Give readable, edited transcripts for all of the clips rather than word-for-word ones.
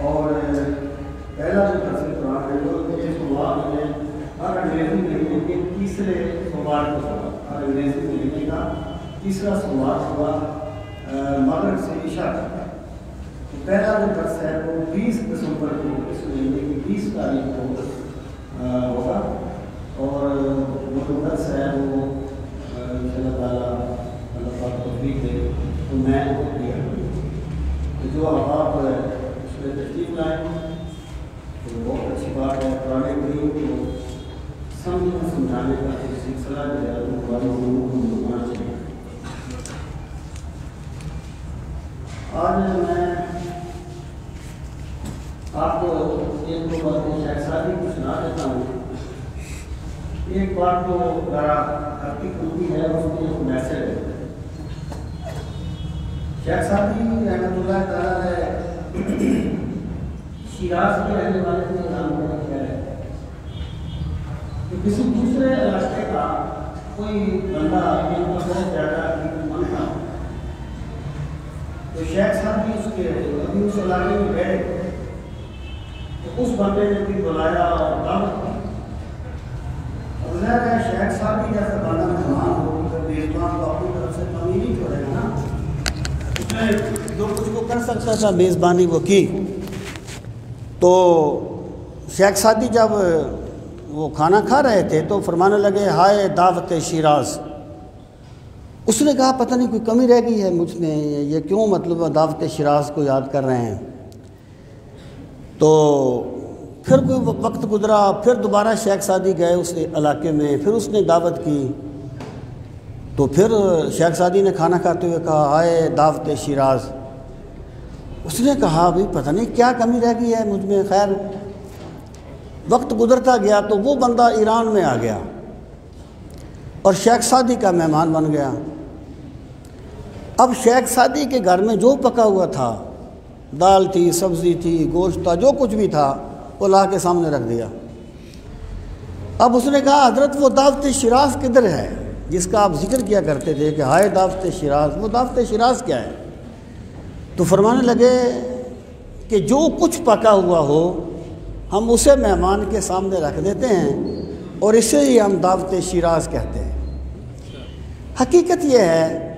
اور پہلا جو درس قرآن ہے وہ ایک سوال ہے ہر انگریزی مہینے کے تیسرے سوموار کو ہوا. ہر انگریزی مہینے کا تیسرا سوموار ہوا مغرب سے عشاء تک. پہلا جو درس ہے وہ 20 دسمبر کو اس مہینے کی 20 تاریخ کو ہوگا اور وہ جو درس ہے وہ اللہ تعالیٰ اللہ پاک توفیق دے تو میں دیا جو آپ اس میں تشریف لائیں تو بہت اچھی بات ہے. قرآن کریم کو سمجھنے سمجھانے کا ایک سلسلہ جو ہے وہ ہونا چاہیے. آج میں آپ کو ایک دو باتیں شہزادی کو سنا دیتا ہوں. ایک بات تو ذرا ہلکی پھلکی ہے اس میں ایک میسج ہے. شہزادی رحمۃ اللہ تعالیٰ ہے شیراز کے رہنے والے سے نام کا کیا ہے کہ کسی دوسرے علاقے کا کوئی بندہ ان کا بہت زیادہ من تھا تو شیخ صاحب بھی اس کے ابھی اس علاقے میں گئے تو اس بندے نے بھی بلایا اور دعوت کی. اور ظاہر ہے شیخ صاحب بھی جیسا بندہ مہمان ہو میزبان کو اپنی طرف سے کمی نہیں چھوڑے گا نا. اس نے جو کچھ وہ کر سکتا تھا میزبانی وہ کی. تو شیخ سادی جب وہ کھانا کھا رہے تھے تو فرمانے لگے ہائے دعوت شیراز. اس نے کہا پتہ نہیں کوئی کمی رہ گئی ہے مجھ میں, یہ کیوں مطلب دعوت شیراز کو یاد کر رہے ہیں. تو پھر کوئی وقت گزرا, پھر دوبارہ شیخ سادی گئے اس علاقے میں, پھر اس نے دعوت کی. تو پھر شیخ سادی نے کھانا کھاتے ہوئے کہا ہائے دعوت شیراز. اس نے کہا بھئی پتہ نہیں کیا کمی رہ گئی ہے مجھ میں. خیر وقت گزرتا گیا تو وہ بندہ ایران میں آ گیا اور شیخ سادی کا مہمان بن گیا. اب شیخ سادی کے گھر میں جو پکا ہوا تھا, دال تھی, سبزی تھی, گوشت تھا, جو کچھ بھی تھا وہ لا کے سامنے رکھ دیا. اب اس نے کہا حضرت وہ دعوت شیراز کدھر ہے جس کا آپ ذکر کیا کرتے تھے کہ ہائے دعوت شیراز, وہ دعوت شیراز کیا ہے؟ تو فرمانے لگے کہ جو کچھ پکا ہوا ہو ہم اسے مہمان کے سامنے رکھ دیتے ہیں اور اسے ہی ہم دعوت شیراز کہتے ہیں. حقیقت یہ ہے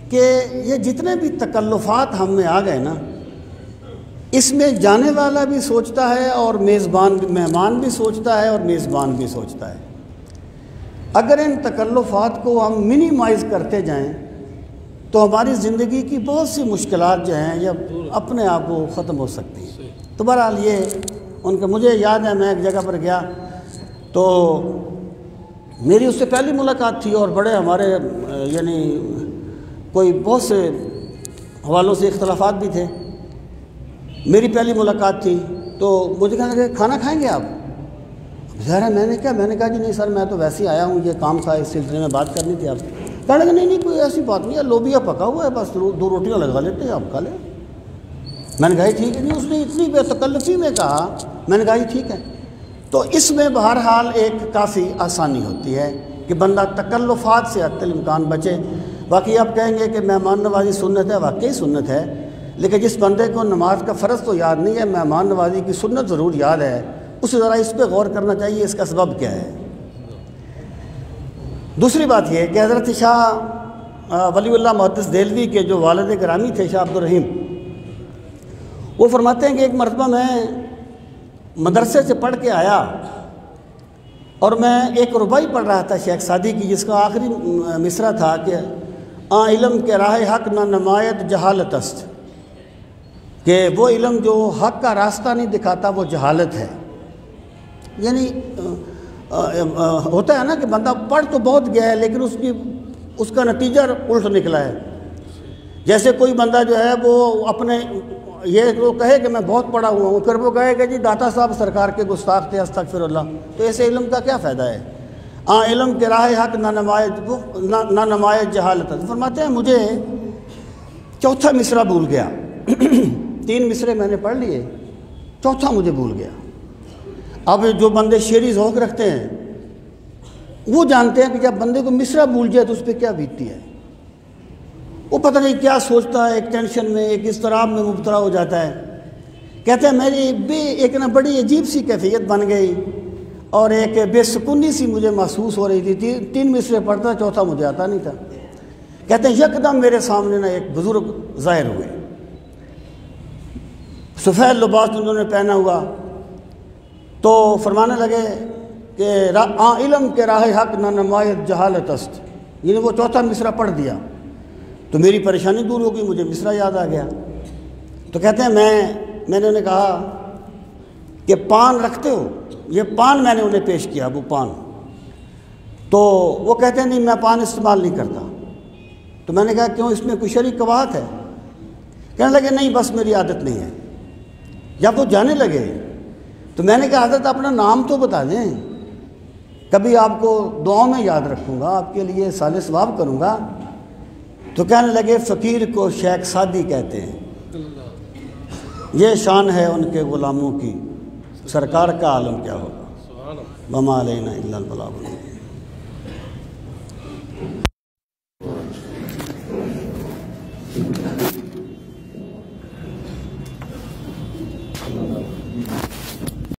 کہ یہ جتنے بھی تکلفات ہم میں آ گئے نا, اس میں جانے والا بھی سوچتا ہے اور مہمان بھی سوچتا ہے اور میزبان بھی سوچتا ہے. اگر ان تکلفات کو ہم منیمائز کرتے جائیں تو ہماری زندگی کی بہت سی مشکلات جو ہیں یہ اپنے آپ کو ختم ہو سکتی ہیں. تو بہرحال یہ ان کا مجھے یاد ہے, میں ایک جگہ پر گیا تو میری اس سے پہلی ملاقات تھی اور بڑے ہمارے یعنی کوئی بہت سے حوالوں سے اختلافات بھی تھے. میری پہلی ملاقات تھی تو مجھے کہا کہ کھانا کھائیں گے آپ؟ ظاہر ہے میں نے کہا جی نہیں سر میں تو ویسے ہی آیا ہوں, یہ کام تھا اس سلسلے میں بات کرنی تھی آپ. کہنے لگے نہیں کوئی ایسی بات نہیں ہے, لوبیا پکا ہوا ہے بس 2 روٹیاں لگا لیتے ہیں آپ کھا لیں. میں نے کہا ٹھیک ہے. نہیں اس نے اتنی بے تکلفی میں کہا. میں نے کہا ٹھیک ہے. تو اس میں بہرحال ایک کافی آسانی ہوتی ہے کہ بندہ تکلفات سے حتی الامکان بچے. باقی آپ کہیں گے کہ مہمان نوازی سنت ہے, واقعی سنت ہے, لیکن جس بندے کو نماز کا فرض تو یاد نہیں ہے, مہمان نوازی کی سنت ضرور یاد ہے, اسے ذرا اس پہ غور کرنا چاہیے اس کا سبب کیا ہے. دوسری بات یہ کہ حضرت شاہ ولی اللہ محدث دہلوی کے جو والد گرامی تھے شاہ عبدالرحیم, وہ فرماتے ہیں کہ ایک مرتبہ میں مدرسے سے پڑھ کے آیا اور میں ایک ربائی پڑھ رہا تھا شیخ سادی کی, جس کا آخری مصرع تھا کہ علم کے راہ حق نہ نمایت جہالت است, کہ وہ علم جو حق کا راستہ نہیں دکھاتا وہ جہالت ہے. یعنی ہوتا ہے نا کہ بندہ پڑھ تو بہت گیا ہے لیکن اس کا نتیجہ الٹ نکلا ہے. جیسے کوئی بندہ جو ہے وہ اپنے یہ وہ کہے کہ میں بہت پڑھا ہوا ہوں, پھر وہ کہے کہ جی داتا صاحب سرکار کے گستاخ تھے استغفر اللہ, تو ایسے علم کا کیا فائدہ ہے؟ علم کے راہ حق نہ نمایت جہالت. فرماتے ہیں مجھے چوتھا مصرع بھول گیا. 3 مصرے میں نے پڑھ لیے, چوتھا مجھے بھول گیا. اب جو بندے شعری ذوق رکھتے ہیں وہ جانتے ہیں کہ جب بندے کو مصرع بھول جائے تو اس پہ کیا بیتتی ہے. وہ پتہ نہیں کیا سوچتا ہے, ایک ٹینشن میں ایک اضطراب میں مبتلا ہو جاتا ہے. کہتے ہیں میری بھی ایک نا بڑی عجیب سی کیفیت بن گئی اور ایک بے سکونی سی مجھے محسوس ہو رہی تھی. 3 مصرے پڑھتا، چوتھا مجھے آتا نہیں تھا. کہتے ہیں یکدم میرے سامنے نا ایک بزرگ ظاہر ہوئے، سفید لباس انہوں نے پہنا ہوا، تو فرمانے لگے کہ علم کے راہ حق نہ نمایت جہالت است. یعنی وہ چوتھا مصرع پڑھ دیا تو میری پریشانی دور ہو گئی، مجھے مصرع یاد آ گیا. تو کہتے ہیں میں نے انہیں کہا کہ پان رکھتے ہو؟ یہ پان میں نے انہیں پیش کیا، وہ پان. تو وہ کہتے ہیں نہیں میں پان استعمال نہیں کرتا. تو میں نے کہا کیوں، اس میں کوئی شرعی قباحت ہے؟ کہنے لگے نہیں بس میری عادت نہیں ہے. جب وہ جانے لگے تو میں نے کہا حضرت اپنا نام تو بتا دیں، کبھی آپ کو دعاؤں میں یاد رکھوں گا، آپ کے لیے صالح ثواب کروں گا. تو کہنے لگے فقیر کو شیخ سعدی کہتے ہیں، یہ شان ہے ان کے غلاموں کی، سرکار کا عالم کیا ہوگا. وما علینا الا البلاغ.